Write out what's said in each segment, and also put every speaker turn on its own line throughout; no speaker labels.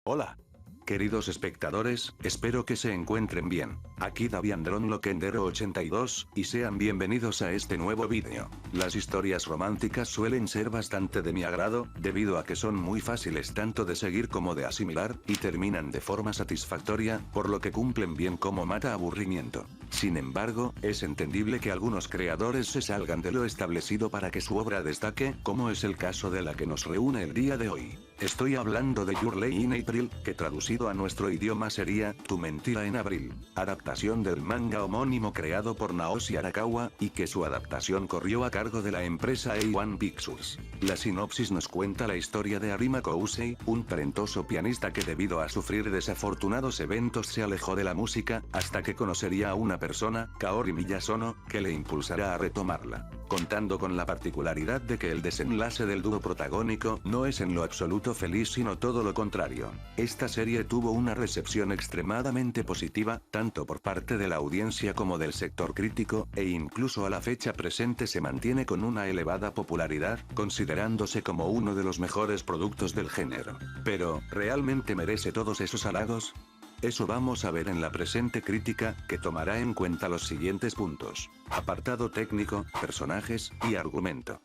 Hola. Queridos espectadores, espero que se encuentren bien. Aquí Daviandron Loquendero 82, y sean bienvenidos a este nuevo vídeo. Las historias románticas suelen ser bastante de mi agrado, debido a que son muy fáciles tanto de seguir como de asimilar, y terminan de forma satisfactoria, por lo que cumplen bien como mata aburrimiento. Sin embargo, es entendible que algunos creadores se salgan de lo establecido para que su obra destaque, como es el caso de la que nos reúne el día de hoy. Estoy hablando de Your Lie in April, que traducido a nuestro idioma sería, Tu mentira en abril, adaptación del manga homónimo creado por Naoshi Arakawa, y que su adaptación corrió a cargo de la empresa A1 Pictures. La sinopsis nos cuenta la historia de Arima Kousei, un talentoso pianista que debido a sufrir desafortunados eventos se alejó de la música, hasta que conocería a una persona, Kaori Miyazono, que le impulsará a retomarla. Contando con la particularidad de que el desenlace del dúo protagónico no es en lo absoluto feliz sino todo lo contrario. Esta serie tuvo una recepción extremadamente positiva, tanto por parte de la audiencia como del sector crítico, e incluso a la fecha presente se mantiene con una elevada popularidad, considerándose como uno de los mejores productos del género. Pero, ¿realmente merece todos esos halagos? Eso vamos a ver en la presente crítica, que tomará en cuenta los siguientes puntos. Apartado técnico, personajes, y argumento.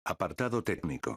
Apartado técnico.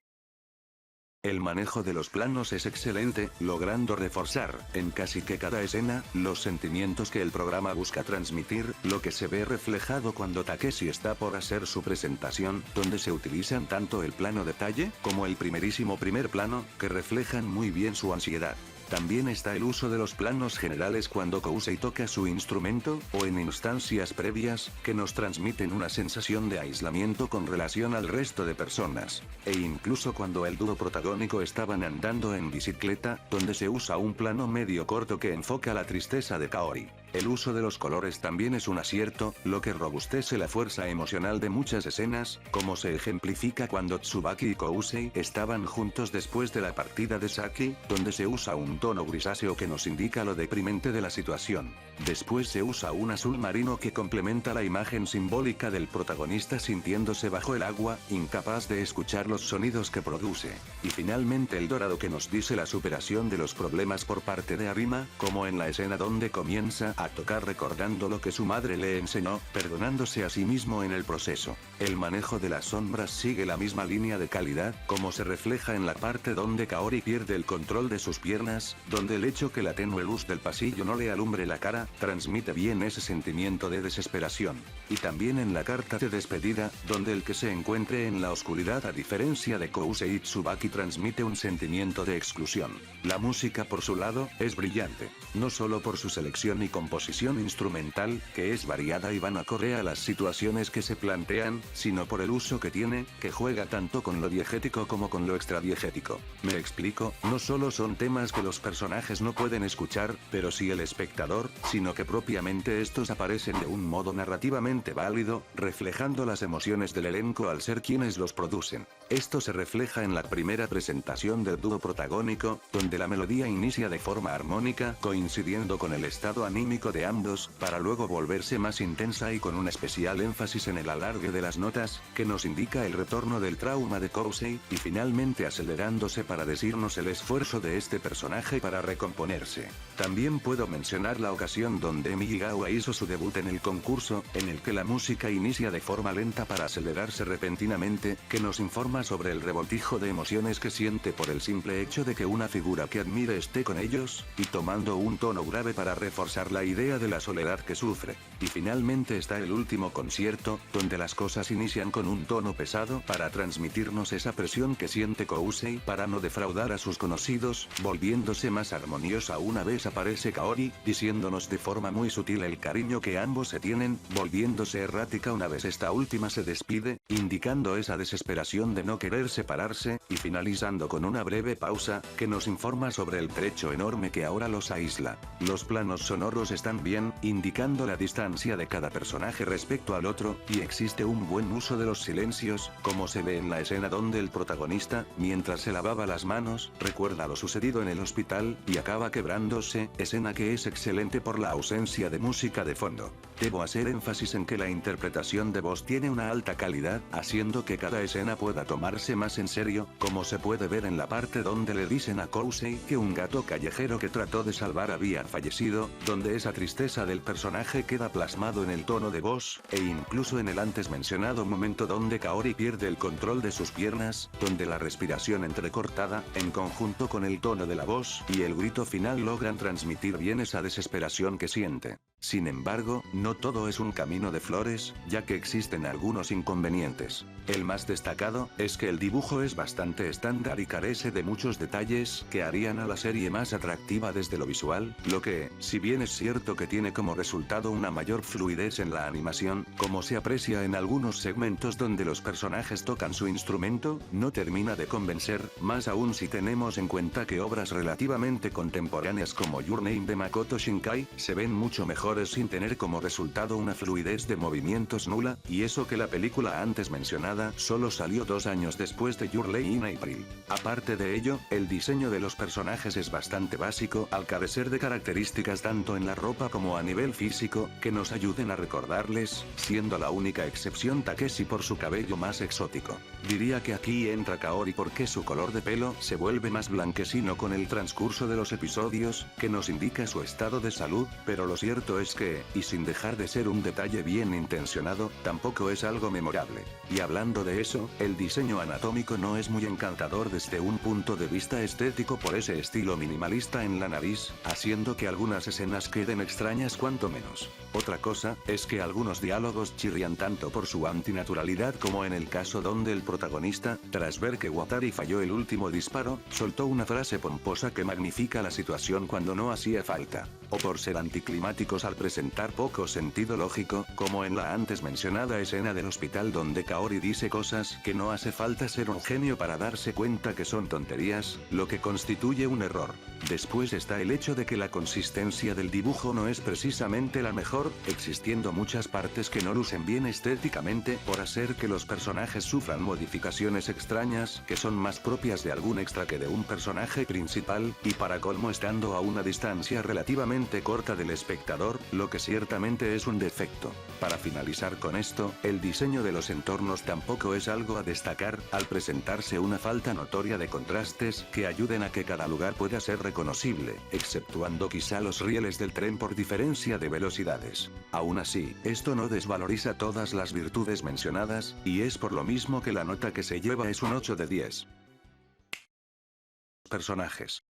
El manejo de los planos es excelente, logrando reforzar, en casi que cada escena, los sentimientos que el programa busca transmitir, lo que se ve reflejado cuando Takeshi está por hacer su presentación, donde se utilizan tanto el plano detalle, como el primerísimo primer plano, que reflejan muy bien su ansiedad. También está el uso de los planos generales cuando Kousei toca su instrumento, o en instancias previas, que nos transmiten una sensación de aislamiento con relación al resto de personas. E incluso cuando el dúo protagónico estaban andando en bicicleta, donde se usa un plano medio corto que enfoca la tristeza de Kaori. El uso de los colores también es un acierto, lo que robustece la fuerza emocional de muchas escenas, como se ejemplifica cuando Tsubaki y Kousei estaban juntos después de la partida de Saki, donde se usa un tono grisáceo que nos indica lo deprimente de la situación. Después se usa un azul marino que complementa la imagen simbólica del protagonista sintiéndose bajo el agua, incapaz de escuchar los sonidos que produce. Y finalmente el dorado que nos dice la superación de los problemas por parte de Arima, como en la escena donde comienza a tocar recordando lo que su madre le enseñó, perdonándose a sí mismo en el proceso. El manejo de las sombras sigue la misma línea de calidad, como se refleja en la parte donde Kaori pierde el control de sus piernas, donde el hecho que la tenue luz del pasillo no le alumbre la cara, transmite bien ese sentimiento de desesperación. Y también en la carta de despedida, donde el que se encuentre en la oscuridad a diferencia de Kousei y Tsubaki transmite un sentimiento de exclusión. La música por su lado, es brillante. No solo por su selección y composición instrumental, que es variada y van acorde a las situaciones que se plantean, sino por el uso que tiene, que juega tanto con lo diegético como con lo extradiegético. Me explico, no solo son temas que los personajes no pueden escuchar, pero sí el espectador, sino que propiamente estos aparecen de un modo narrativamente válido, reflejando las emociones del elenco al ser quienes los producen. Esto se refleja en la primera presentación del dúo protagónico, donde la melodía inicia de forma armónica, coincidiendo con el estado anímico de ambos, para luego volverse más intensa y con un especial énfasis en el alargue de las notas, que nos indica el retorno del trauma de Kousei, y finalmente acelerándose para decirnos el esfuerzo de este personaje para recomponerse. También puedo mencionar la ocasión donde Miyazawa hizo su debut en el concurso, en el que la música inicia de forma lenta para acelerarse repentinamente, que nos informa sobre el revoltijo de emociones que siente por el simple hecho de que una figura que admire esté con ellos, y tomando un tono grave para reforzar la idea de la soledad que sufre. Y finalmente está el último concierto, donde las cosas inician con un tono pesado para transmitirnos esa presión que siente Kousei para no defraudar a sus conocidos, volviéndose más armoniosa una vez aparece Kaori, diciéndonos de forma muy sutil el cariño que ambos se tienen, volviéndose errática una vez esta última se despide, indicando esa desesperación de no querer separarse, y finalizando con una breve pausa, que nos informa sobre el trecho enorme que ahora los aísla. Los planos sonoros están bien, indicando la distancia de cada personaje respecto al otro, y existe un buen uso de los silencios, como se ve en la escena donde el protagonista, mientras se lavaba las manos, recuerda lo sucedido en el hospital, y acaba quebrándose, escena que es excelente por la ausencia de música de fondo. Debo hacer énfasis en que la interpretación de voz tiene una alta calidad, haciendo que cada escena pueda tomarse más en serio, como se puede ver en la parte donde le dicen a Cousei que un gato callejero que trató de salvar había fallecido, donde esa tristeza del personaje queda plasmado en el tono de voz, e incluso en el antes mencionado momento donde Kaori pierde el control de sus piernas, donde la respiración entrecortada, en conjunto con el tono de la voz, y el grito final logran transmitir bien esa desesperación que siente. Sin embargo, no todo es un camino de flores, ya que existen algunos inconvenientes. El más destacado, es que el dibujo es bastante estándar y carece de muchos detalles que harían a la serie más atractiva desde lo visual, lo que, si bien es cierto que tiene como resultado una mayor fluidez en la animación, como se aprecia en algunos segmentos donde los personajes tocan su instrumento, no termina de convencer, más aún si tenemos en cuenta que obras relativamente contemporáneas como Your Name de Makoto Shinkai, se ven mucho mejores sin tener como resultado una fluidez de movimientos nula, y eso que la película antes mencionada solo salió 2 años después de Your Lie in April. Aparte de ello, el diseño de los personajes es bastante básico, al carecer de características tanto en la ropa como a nivel físico, que nos ayuden a recordarles, siendo la única excepción Takeshi por su cabello más exótico. Diría que aquí entra Kaori porque su color de pelo se vuelve más blanquecino con el transcurso de los episodios, que nos indica su estado de salud, pero lo cierto es que, y sin dejar de ser un detalle bien intencionado, tampoco es algo memorable. Y hablando de eso, el diseño anatómico no es muy encantador desde un punto de vista estético por ese estilo minimalista en la nariz, haciendo que algunas escenas queden extrañas cuanto menos. Otra cosa, es que algunos diálogos chirrían tanto por su antinaturalidad como en el caso donde el protagonista, tras ver que Watari falló el último disparo, soltó una frase pomposa que magnifica la situación cuando no hacía falta. O por ser anticlimáticos al presentar poco sentido lógico, como en la antes mencionada escena del hospital donde Kaori dice cosas que no hace falta ser un genio para darse cuenta que son tonterías, lo que constituye un error. Después está el hecho de que la consistencia del dibujo no es precisamente la mejor, existiendo muchas partes que no lucen bien estéticamente por hacer que los personajes sufran modificaciones extrañas que son más propias de algún extra que de un personaje principal, y para colmo estando a una distancia relativamente corta del espectador, lo que ciertamente es un defecto. Para finalizar con esto, el diseño de los entornos tampoco es algo a destacar, al presentarse una falta notoria de contrastes que ayuden a que cada lugar pueda ser reconocible, exceptuando quizá los rieles del tren por diferencia de velocidades. Aún así, esto no desvaloriza todas las virtudes mencionadas, y es por lo mismo que la nota que se lleva es un 8 de 10. Personajes.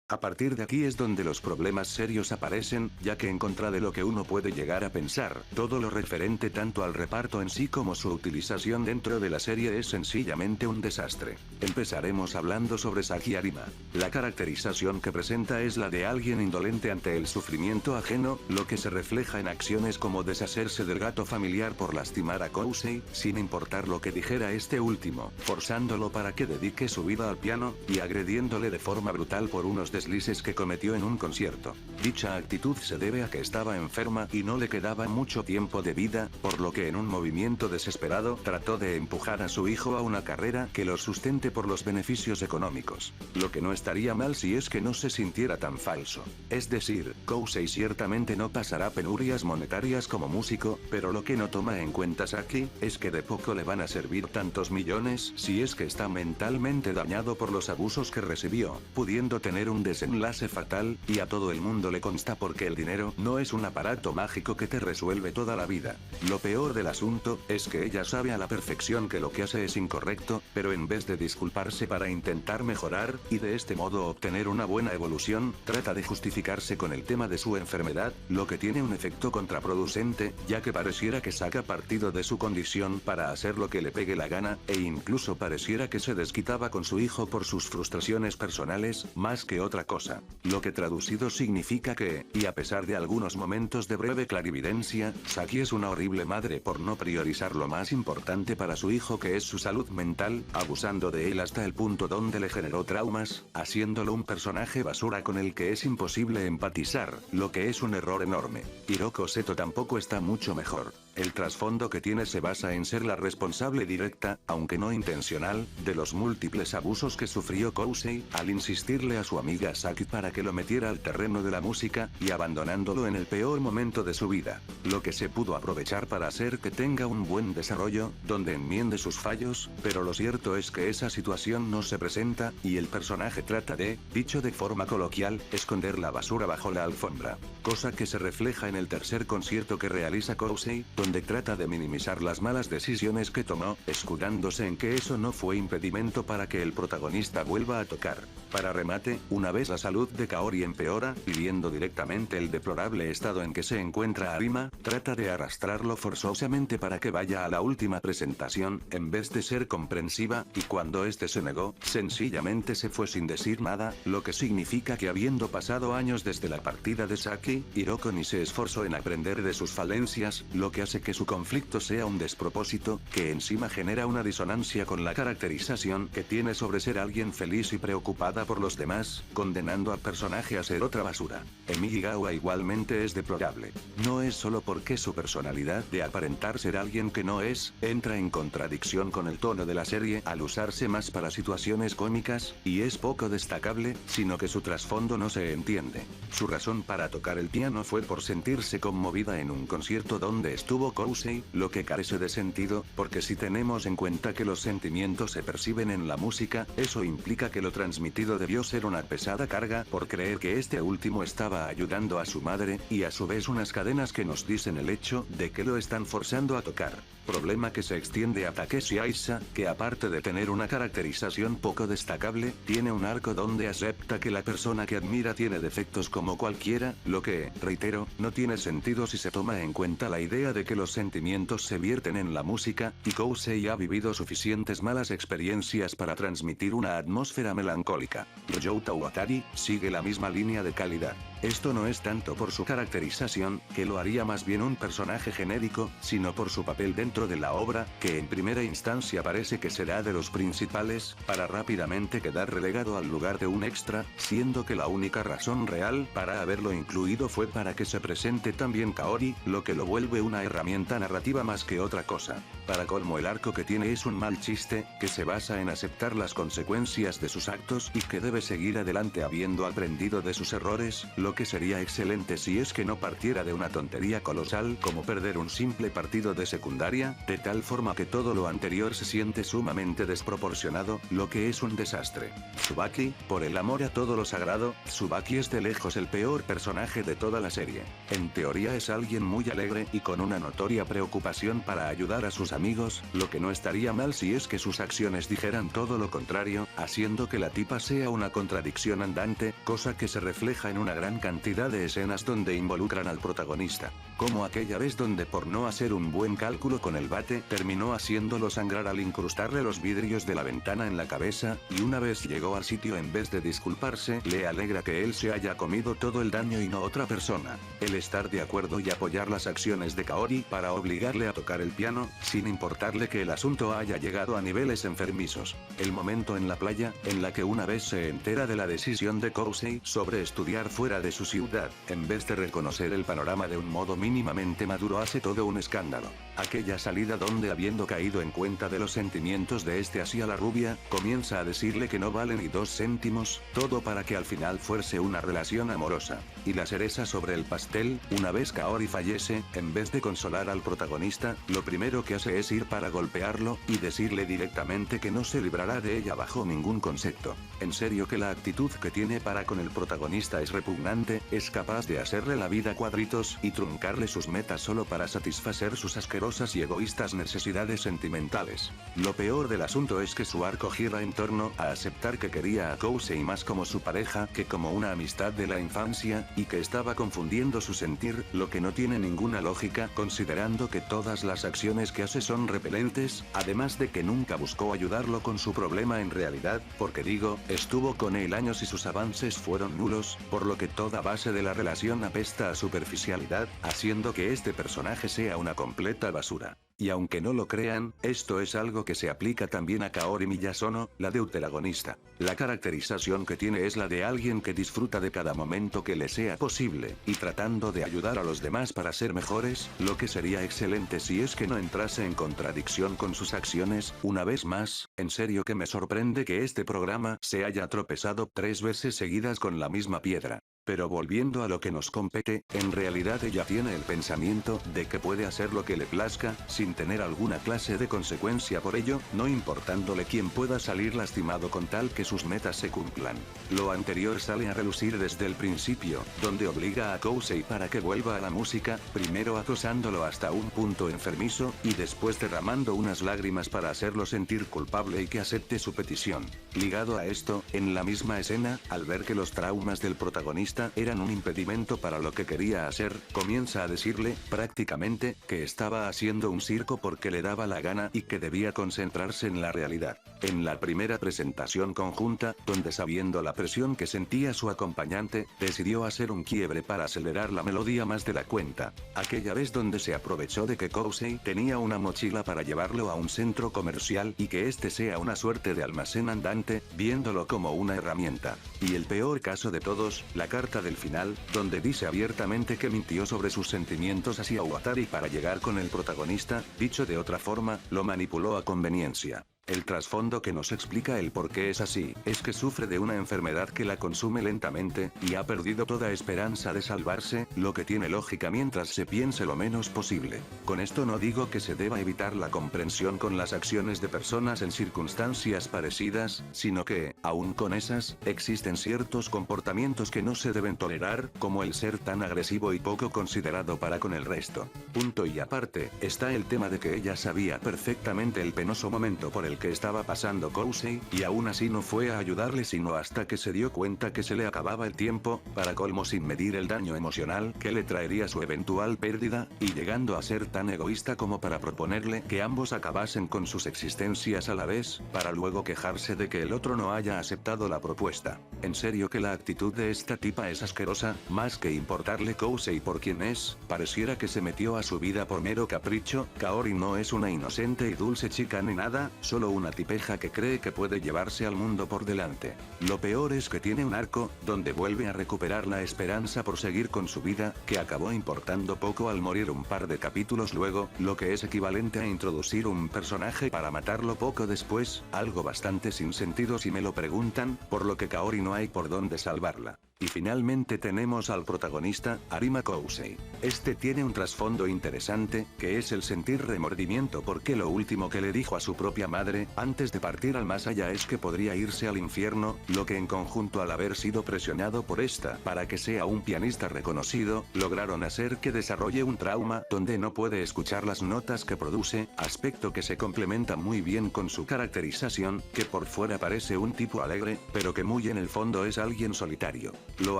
A partir de aquí es donde los problemas serios aparecen, ya que en contra de lo que uno puede llegar a pensar, todo lo referente tanto al reparto en sí como su utilización dentro de la serie es sencillamente un desastre. Empezaremos hablando sobre Saki Arima. La caracterización que presenta es la de alguien indolente ante el sufrimiento ajeno, lo que se refleja en acciones como deshacerse del gato familiar por lastimar a Kousei, sin importar lo que dijera este último, forzándolo para que dedique su vida al piano, y agrediéndole de forma brutal por unos deslices que cometió en un concierto. Dicha actitud se debe a que estaba enferma y no le quedaba mucho tiempo de vida, por lo que en un movimiento desesperado trató de empujar a su hijo a una carrera que lo sustente por los beneficios económicos. Lo que no estaría mal si es que no se sintiera tan falso. Es decir, Kousei ciertamente no pasará penurias monetarias como músico, pero lo que no toma en cuenta Saki, es que de poco le van a servir tantos millones si es que está mentalmente dañado por los abusos que recibió, pudiendo tener un desenlace fatal, y a todo el mundo le consta porque el dinero no es un aparato mágico que te resuelve toda la vida. Lo peor del asunto, es que ella sabe a la perfección que lo que hace es incorrecto, pero en vez de disculparse para intentar mejorar, y de este modo obtener una buena evolución, trata de justificarse con el tema de su enfermedad, lo que tiene un efecto contraproducente, ya que pareciera que saca partido de su condición para hacer lo que le pegue la gana, e incluso pareciera que se desquitaba con su hijo por sus frustraciones personales, más que otra otra cosa. Lo que traducido significa que, y a pesar de algunos momentos de breve clarividencia, Saki es una horrible madre por no priorizar lo más importante para su hijo, que es su salud mental, abusando de él hasta el punto donde le generó traumas, haciéndolo un personaje basura con el que es imposible empatizar, lo que es un error enorme. Hiroko Seto tampoco está mucho mejor. El trasfondo que tiene se basa en ser la responsable directa, aunque no intencional, de los múltiples abusos que sufrió Kousei, al insistirle a su amiga Saki para que lo metiera al terreno de la música, y abandonándolo en el peor momento de su vida. Lo que se pudo aprovechar para hacer que tenga un buen desarrollo, donde enmiende sus fallos, pero lo cierto es que esa situación no se presenta, y el personaje trata de, dicho de forma coloquial, esconder la basura bajo la alfombra. Cosa que se refleja en el tercer concierto que realiza Kousei, donde trata de minimizar las malas decisiones que tomó, escudándose en que eso no fue impedimento para que el protagonista vuelva a tocar. Para remate, una vez la salud de Kaori empeora, viviendo directamente el deplorable estado en que se encuentra Arima, trata de arrastrarlo forzosamente para que vaya a la última presentación, en vez de ser comprensiva, y cuando este se negó, sencillamente se fue sin decir nada, lo que significa que habiendo pasado años desde la partida de Saki, Hiroko ni se esforzó en aprender de sus falencias, lo que hace que su conflicto sea un despropósito, que encima genera una disonancia con la caracterización que tiene sobre ser alguien feliz y preocupada por los demás, condenando al personaje a ser otra basura. Emigawa igualmente es deplorable. No es solo porque su personalidad de aparentar ser alguien que no es, entra en contradicción con el tono de la serie al usarse más para situaciones cómicas, y es poco destacable, sino que su trasfondo no se entiende. Su razón para tocar el piano fue por sentirse conmovida en un concierto donde estuvo Kousei, lo que carece de sentido, porque si tenemos en cuenta que los sentimientos se perciben en la música, eso implica que lo transmitido debió ser una pesada carga por creer que este último estaba ayudando a su madre, y a su vez unas cadenas que nos dicen el hecho de que lo están forzando a tocar. Problema que se extiende a Takeshi Aisa, que aparte de tener una caracterización poco destacable, tiene un arco donde acepta que la persona que admira tiene defectos como cualquiera, lo que, reitero, no tiene sentido si se toma en cuenta la idea de que los sentimientos se vierten en la música, y Kousei ha vivido suficientes malas experiencias para transmitir una atmósfera melancólica. Ryouta Watari sigue la misma línea de calidad. Esto no es tanto por su caracterización, que lo haría más bien un personaje genérico, sino por su papel dentro de la obra, que en primera instancia parece que será de los principales, para rápidamente quedar relegado al lugar de un extra, siendo que la única razón real para haberlo incluido fue para que se presente también Kaori, lo que lo vuelve una herramienta narrativa más que otra cosa. Para colmo, el arco que tiene es un mal chiste, que se basa en aceptar las consecuencias de sus actos y que debe seguir adelante habiendo aprendido de sus errores, lo que sería excelente si es que no partiera de una tontería colosal como perder un simple partido de secundaria, de tal forma que todo lo anterior se siente sumamente desproporcionado, lo que es un desastre. Tsubaki, por el amor a todo lo sagrado, Tsubaki es de lejos el peor personaje de toda la serie. En teoría es alguien muy alegre y con una notoria preocupación para ayudar a sus amigos, lo que no estaría mal si es que sus acciones dijeran todo lo contrario, haciendo que la tipa sea una contradicción andante, cosa que se refleja en una gran cantidad de escenas donde involucran al protagonista. Como aquella vez donde por no hacer un buen cálculo con el bate, terminó haciéndolo sangrar al incrustarle los vidrios de la ventana en la cabeza, y una vez llegó al sitio en vez de disculparse, le alegra que él se haya comido todo el daño y no otra persona. El estar de acuerdo y apoyar las acciones de Kaori para obligarle a tocar el piano, sin importarle que el asunto haya llegado a niveles enfermizos. El momento en la playa, en la que una vez se entera de la decisión de Kousei sobre estudiar fuera de su ciudad, en vez de reconocer el panorama de un modo mínimamente maduro, hace todo un escándalo. Aquella salida donde, habiendo caído en cuenta de los sentimientos de este hacia la rubia, comienza a decirle que no vale ni 2 céntimos, todo para que al final fuerce una relación amorosa. Y la cereza sobre el pastel, una vez Kaori fallece, en vez de consolar al protagonista, lo primero que hace es ir para golpearlo, y decirle directamente que no se librará de ella bajo ningún concepto. En serio que la actitud que tiene para con el protagonista es repugnante, es capaz de hacerle la vida cuadritos y truncarle sus metas solo para satisfacer sus asquerosos asquerosas y egoístas necesidades sentimentales. Lo peor del asunto es que su arco gira en torno a aceptar que quería a Kousei más como su pareja que como una amistad de la infancia, y que estaba confundiendo su sentir, lo que no tiene ninguna lógica considerando que todas las acciones que hace son repelentes, además de que nunca buscó ayudarlo con su problema en realidad, porque digo, estuvo con él años y sus avances fueron nulos, por lo que toda base de la relación apesta a superficialidad, haciendo que este personaje sea una completa basura. Y aunque no lo crean, esto es algo que se aplica también a Kaori Miyazono, la deuteragonista. La caracterización que tiene es la de alguien que disfruta de cada momento que le sea posible, y tratando de ayudar a los demás para ser mejores, lo que sería excelente si es que no entrase en contradicción con sus acciones. Una vez más, en serio que me sorprende que este programa se haya tropezado 3 veces seguidas con la misma piedra. Pero volviendo a lo que nos compete, en realidad ella tiene el pensamiento de que puede hacer lo que le plazca, sin tener alguna clase de consecuencia por ello, no importándole quién pueda salir lastimado con tal que sus metas se cumplan. Lo anterior sale a relucir desde el principio, donde obliga a Kousei para que vuelva a la música, primero acosándolo hasta un punto enfermizo, y después derramando unas lágrimas para hacerlo sentir culpable y que acepte su petición. Ligado a esto, en la misma escena, al ver que los traumas del protagonista eran un impedimento para lo que quería hacer, comienza a decirle, prácticamente, que estaba haciendo un circo porque le daba la gana y que debía concentrarse en la realidad. En la primera presentación conjunta, donde sabiendo la presión que sentía su acompañante, decidió hacer un quiebre para acelerar la melodía más de la cuenta. Aquella vez donde se aprovechó de que Kousei tenía una mochila para llevarlo a un centro comercial y que este sea una suerte de almacén andante, viéndolo como una herramienta. Y el peor caso de todos, la carta del final, donde dice abiertamente que mintió sobre sus sentimientos hacia Watari para llegar con el protagonista, dicho de otra forma, lo manipuló a conveniencia. El trasfondo que nos explica el por qué es así, es que sufre de una enfermedad que la consume lentamente, y ha perdido toda esperanza de salvarse, lo que tiene lógica mientras se piense lo menos posible. Con esto no digo que se deba evitar la comprensión con las acciones de personas en circunstancias parecidas, sino que, aún con esas, existen ciertos comportamientos que no se deben tolerar, como el ser tan agresivo y poco considerado para con el resto. Punto y aparte, está el tema de que ella sabía perfectamente el penoso momento por el que estaba pasando Kousei, y aún así no fue a ayudarle sino hasta que se dio cuenta que se le acababa el tiempo, para colmo sin medir el daño emocional que le traería su eventual pérdida, y llegando a ser tan egoísta como para proponerle que ambos acabasen con sus existencias a la vez, para luego quejarse de que el otro no haya aceptado la propuesta. En serio que la actitud de esta tipa es asquerosa, más que importarle Kousei por quien es, pareciera que se metió a su vida por mero capricho. Kaori no es una inocente y dulce chica ni nada, solo una tipeja que cree que puede llevarse al mundo por delante. Lo peor es que tiene un arco, donde vuelve a recuperar la esperanza por seguir con su vida, que acabó importando poco al morir un par de capítulos luego, lo que es equivalente a introducir un personaje para matarlo poco después, algo bastante sin sentido si me lo preguntan, por lo que Kaori no hay por dónde salvarla. Y finalmente tenemos al protagonista, Arima Kousei. Este tiene un trasfondo interesante, que es el sentir remordimiento porque lo último que le dijo a su propia madre, antes de partir al más allá es que podría irse al infierno, lo que en conjunto al haber sido presionado por esta para que sea un pianista reconocido, lograron hacer que desarrolle un trauma donde no puede escuchar las notas que produce, aspecto que se complementa muy bien con su caracterización, que por fuera parece un tipo alegre, pero que muy en el fondo es alguien solitario. Lo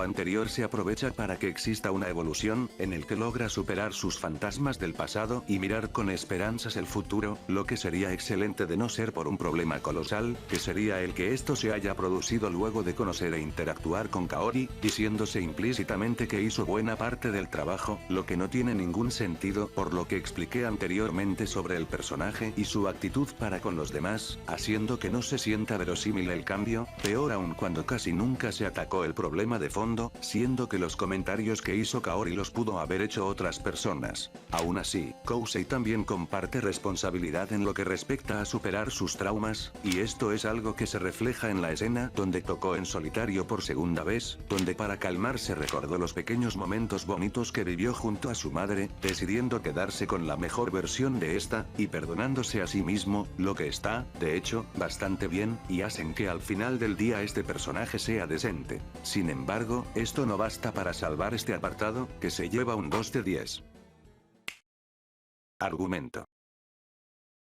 anterior se aprovecha para que exista una evolución, en el que logra superar sus fantasmas del pasado y mirar con esperanzas el futuro, lo que sería excelente de no ser por un problema colosal, que sería el que esto se haya producido luego de conocer e interactuar con Kaori, diciéndose implícitamente que hizo buena parte del trabajo, lo que no tiene ningún sentido por lo que expliqué anteriormente sobre el personaje y su actitud para con los demás, haciendo que no se sienta verosímil el cambio, peor aún cuando casi nunca se atacó el problema de fondo, siendo que los comentarios que hizo Kaori los pudo haber hecho otras personas. Aún así, Kousei también comparte responsabilidad en lo que respecta a superar sus traumas, y esto es algo que se refleja en la escena donde tocó en solitario por segunda vez, donde para calmarse recordó los pequeños momentos bonitos que vivió junto a su madre, decidiendo quedarse con la mejor versión de esta, y perdonándose a sí mismo, lo que está, de hecho, bastante bien, y hacen que al final del día este personaje sea decente. Sin embargo, esto no basta para salvar este apartado, que se lleva un 2 de 10. Argumento.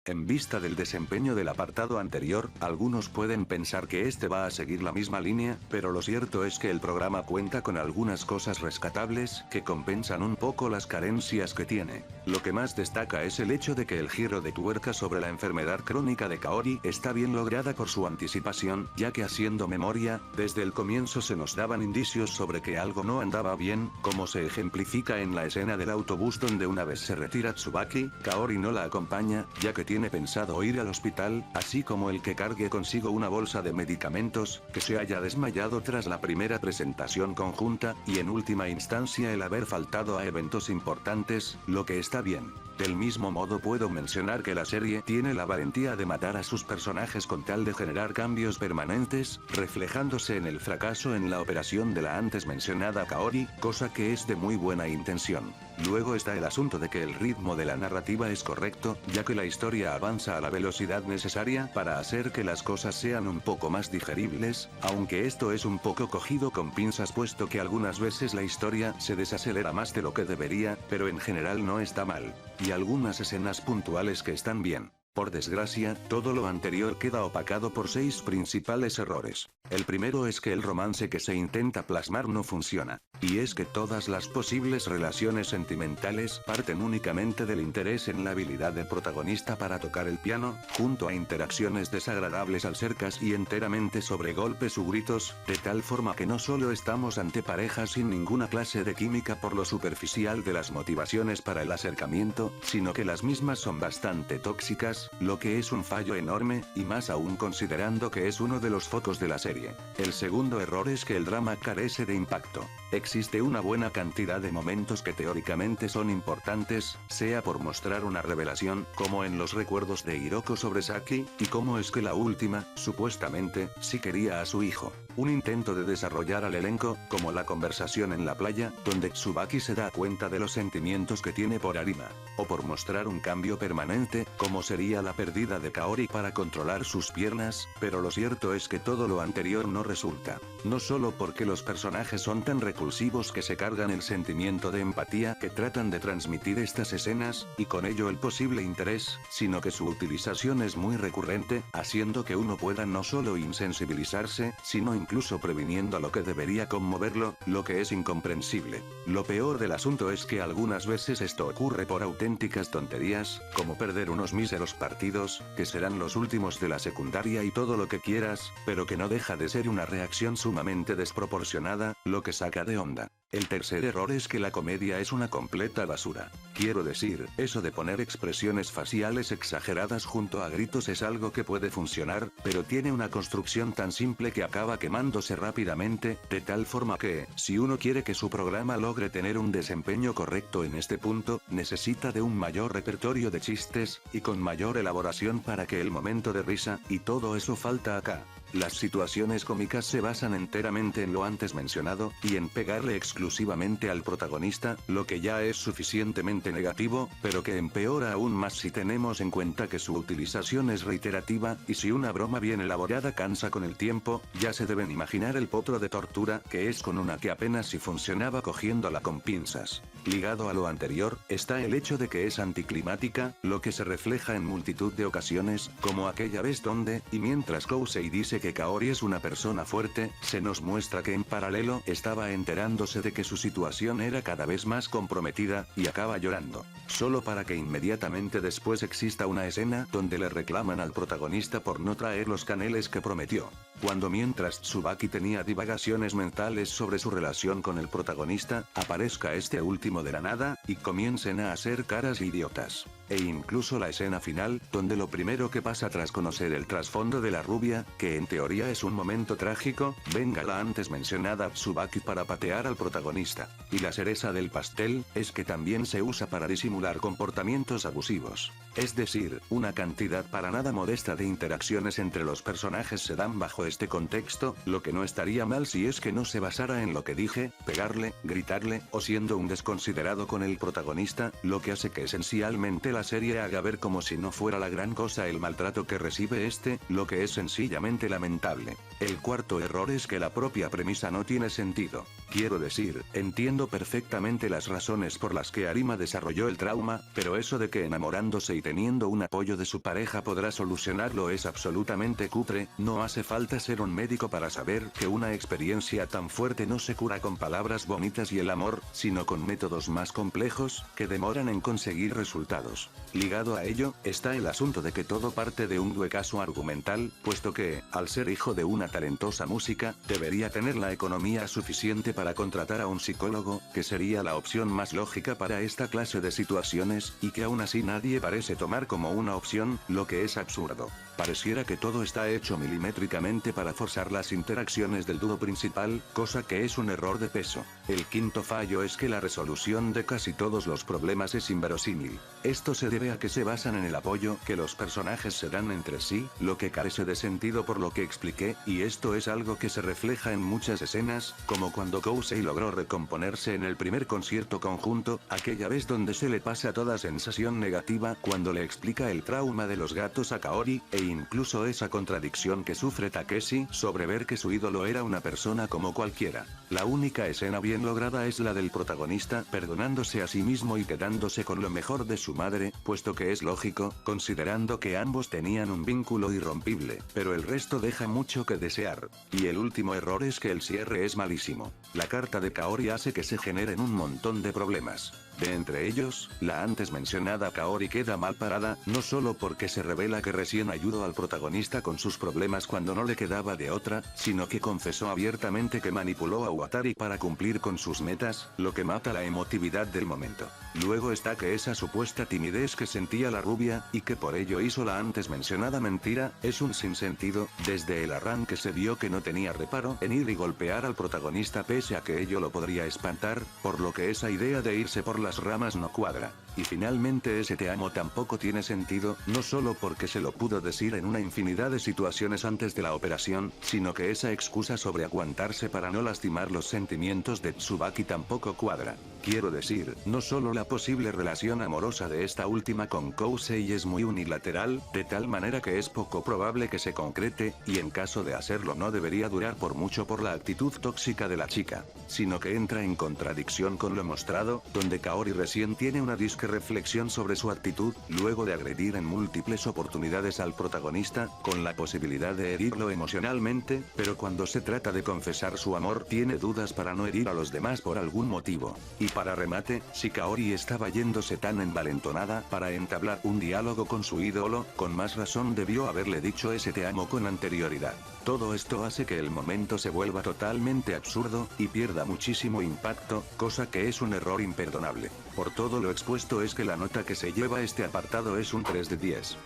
En vista del desempeño del apartado anterior, algunos pueden pensar que este va a seguir la misma línea, pero lo cierto es que el programa cuenta con algunas cosas rescatables que compensan un poco las carencias que tiene. Lo que más destaca es el hecho de que el giro de tuerca sobre la enfermedad crónica de Kaori está bien lograda por su anticipación, ya que haciendo memoria, desde el comienzo se nos daban indicios sobre que algo no andaba bien, como se ejemplifica en la escena del autobús donde una vez se retira Tsubaki, Kaori no la acompaña, ya que tiene pensado ir al hospital, así como el que cargue consigo una bolsa de medicamentos, que se haya desmayado tras la primera presentación conjunta, y en última instancia el haber faltado a eventos importantes, lo que está bien. Del mismo modo puedo mencionar que la serie tiene la valentía de matar a sus personajes con tal de generar cambios permanentes, reflejándose en el fracaso en la operación de la antes mencionada Kaori, cosa que es de muy buena intención. Luego está el asunto de que el ritmo de la narrativa es correcto, ya que la historia avanza a la velocidad necesaria para hacer que las cosas sean un poco más digeribles, aunque esto es un poco cogido con pinzas puesto que algunas veces la historia se desacelera más de lo que debería, pero en general no está mal. Y algunas escenas puntuales que están bien. Por desgracia, todo lo anterior queda opacado por 6 principales errores. El primero es que el romance que se intenta plasmar no funciona. Y es que todas las posibles relaciones sentimentales parten únicamente del interés en la habilidad del protagonista para tocar el piano, junto a interacciones desagradables al ser casi enteramente sobre golpes u gritos, de tal forma que no solo estamos ante parejas sin ninguna clase de química por lo superficial de las motivaciones para el acercamiento, sino que las mismas son bastante tóxicas, lo que es un fallo enorme, y más aún considerando que es uno de los focos de la serie. El segundo error es que el drama carece de impacto. Existe una buena cantidad de momentos que teóricamente son importantes, sea por mostrar una revelación, como en los recuerdos de Hiroko sobre Saki, y cómo es que la última, supuestamente, sí quería a su hijo. Un intento de desarrollar al elenco, como la conversación en la playa, donde Tsubaki se da cuenta de los sentimientos que tiene por Arima. O por mostrar un cambio permanente, como sería la pérdida de Kaori para controlar sus piernas, pero lo cierto es que todo lo anterior no resulta. No solo porque los personajes son tan repulsivos que se cargan el sentimiento de empatía que tratan de transmitir estas escenas, y con ello el posible interés, sino que su utilización es muy recurrente, haciendo que uno pueda no solo insensibilizarse, sino incluso previniendo a lo que debería conmoverlo, lo que es incomprensible. Lo peor del asunto es que algunas veces esto ocurre por auténticas tonterías, como perder unos míseros partidos, que serán los últimos de la secundaria y todo lo que quieras, pero que no deja de ser una reacción sumamente desproporcionada, lo que saca de onda. El tercer error es que la comedia es una completa basura. Quiero decir, eso de poner expresiones faciales exageradas junto a gritos es algo que puede funcionar, pero tiene una construcción tan simple que acaba quemándose rápidamente, de tal forma que, si uno quiere que su programa logre tener un desempeño correcto en este punto, necesita de un mayor repertorio de chistes, y con mayor elaboración para que el momento de risa, y todo eso falta acá. Las situaciones cómicas se basan enteramente en lo antes mencionado, y en pegarle exclusivamente al protagonista, lo que ya es suficientemente negativo, pero que empeora aún más si tenemos en cuenta que su utilización es reiterativa, y si una broma bien elaborada cansa con el tiempo, ya se deben imaginar el potro de tortura que es con una que apenas si funcionaba cogiéndola con pinzas. Ligado a lo anterior, está el hecho de que es anticlimática, lo que se refleja en multitud de ocasiones, como aquella vez donde, y mientras Kousei dice que Kaori es una persona fuerte, se nos muestra que en paralelo estaba enterándose de que su situación era cada vez más comprometida, y acaba llorando. Solo para que inmediatamente después exista una escena donde le reclaman al protagonista por no traer los caneles que prometió. Cuando mientras Tsubaki tenía divagaciones mentales sobre su relación con el protagonista, aparezca este último de la nada, y comiencen a hacer caras idiotas. E incluso la escena final, donde lo primero que pasa tras conocer el trasfondo de la rubia, que en teoría es un momento trágico, venga la antes mencionada Tsubaki para patear al protagonista. Y la cereza del pastel, es que también se usa para disimular comportamientos abusivos. Es decir, una cantidad para nada modesta de interacciones entre los personajes se dan bajo este contexto, lo que no estaría mal si es que no se basara en lo que dije, pegarle, gritarle, o siendo un desconsiderado con el protagonista, lo que hace que esencialmente la serie haga ver como si no fuera la gran cosa el maltrato que recibe este, lo que es sencillamente lamentable. El cuarto error es que la propia premisa no tiene sentido. Quiero decir, entiendo perfectamente las razones por las que Arima desarrolló el trauma, pero eso de que enamorándose y teniendo un apoyo de su pareja podrá solucionarlo es absolutamente cutre. No hace falta ser un médico para saber que una experiencia tan fuerte no se cura con palabras bonitas y el amor, sino con métodos más complejos, que demoran en conseguir resultados. Ligado a ello, está el asunto de que todo parte de un huecazo argumental, puesto que, al ser hijo de una talentosa música, debería tener la economía suficiente para contratar a un psicólogo, que sería la opción más lógica para esta clase de situaciones, y que aún así nadie parece tomar como una opción, lo que es absurdo. Pareciera que todo está hecho milimétricamente para forzar las interacciones del dúo principal, cosa que es un error de peso. El quinto fallo es que la resolución de casi todos los problemas es inverosímil. Esto se debe a que se basan en el apoyo que los personajes se dan entre sí, lo que carece de sentido por lo que expliqué, y esto es algo que se refleja en muchas escenas, como cuando Kousei logró recomponerse en el primer concierto conjunto, aquella vez donde se le pasa toda sensación negativa cuando le explica el trauma de los gatos a Kaori, e incluso esa contradicción que sufre Takeshi sobre ver que su ídolo era una persona como cualquiera. La única escena bien lograda es la del protagonista perdonándose a sí mismo y quedándose con lo mejor de su madre, puesto que es lógico, considerando que ambos tenían un vínculo irrompible, pero el resto deja mucho que desear. Y el último error es que el cierre es malísimo. La carta de Kaori hace que se generen un montón de problemas. De entre ellos, la antes mencionada Kaori queda mal parada, no solo porque se revela que recién ayudó al protagonista con sus problemas cuando no le quedaba de otra, sino que confesó abiertamente que manipuló a Watari para cumplir con sus metas, lo que mata la emotividad del momento. Luego está que esa supuesta timidez que sentía la rubia, y que por ello hizo la antes mencionada mentira, es un sinsentido. Desde el arranque se vio que no tenía reparo en ir y golpear al protagonista pese a que ello lo podría espantar, por lo que esa idea de irse por las ramas no cuadra. Y finalmente ese te amo tampoco tiene sentido, no solo porque se lo pudo decir en una infinidad de situaciones antes de la operación, sino que esa excusa sobre aguantarse para no lastimar los sentimientos de Tsubaki tampoco cuadra. Quiero decir, no solo la posible relación amorosa de esta última con Kousei es muy unilateral, de tal manera que es poco probable que se concrete, y en caso de hacerlo no debería durar por mucho por la actitud tóxica de la chica, sino que entra en contradicción con lo mostrado, donde Kaori recién tiene una disque reflexión sobre su actitud, luego de agredir en múltiples oportunidades al protagonista, con la posibilidad de herirlo emocionalmente, pero cuando se trata de confesar su amor tiene dudas para no herir a los demás por algún motivo. Y para remate, si Kaori estaba yéndose tan envalentonada para entablar un diálogo con su ídolo, con más razón debió haberle dicho ese te amo con anterioridad. Todo esto hace que el momento se vuelva totalmente absurdo, y pierda muchísimo impacto, cosa que es un error imperdonable. Por todo lo expuesto es que la nota que se lleva este apartado es un 3 de 10.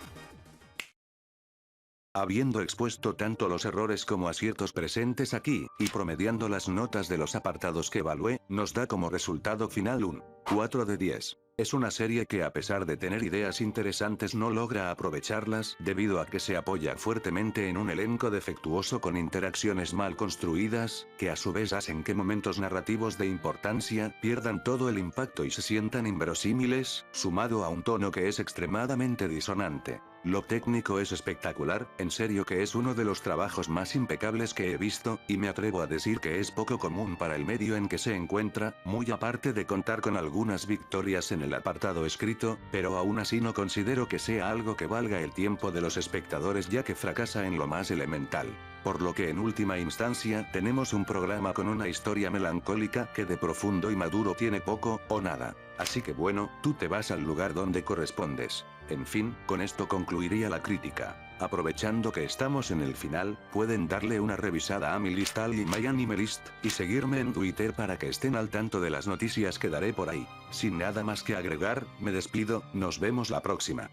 Habiendo expuesto tanto los errores como aciertos presentes aquí, y promediando las notas de los apartados que evalué, nos da como resultado final un 4 de 10. Es una serie que a pesar de tener ideas interesantes no logra aprovecharlas, debido a que se apoya fuertemente en un elenco defectuoso con interacciones mal construidas, que a su vez hacen que momentos narrativos de importancia pierdan todo el impacto y se sientan inverosímiles, sumado a un tono que es extremadamente disonante. Lo técnico es espectacular, en serio que es uno de los trabajos más impecables que he visto, y me atrevo a decir que es poco común para el medio en que se encuentra, muy aparte de contar con algunas victorias en el apartado escrito, pero aún así no considero que sea algo que valga el tiempo de los espectadores ya que fracasa en lo más elemental. Por lo que en última instancia tenemos un programa con una historia melancólica que de profundo y maduro tiene poco, o nada. Así que bueno, tú te vas al lugar donde correspondes. En fin, con esto concluiría la crítica. Aprovechando que estamos en el final, pueden darle una revisada a mi listal y My Anime List, y seguirme en Twitter para que estén al tanto de las noticias que daré por ahí. Sin nada más que agregar, me despido, nos vemos la próxima.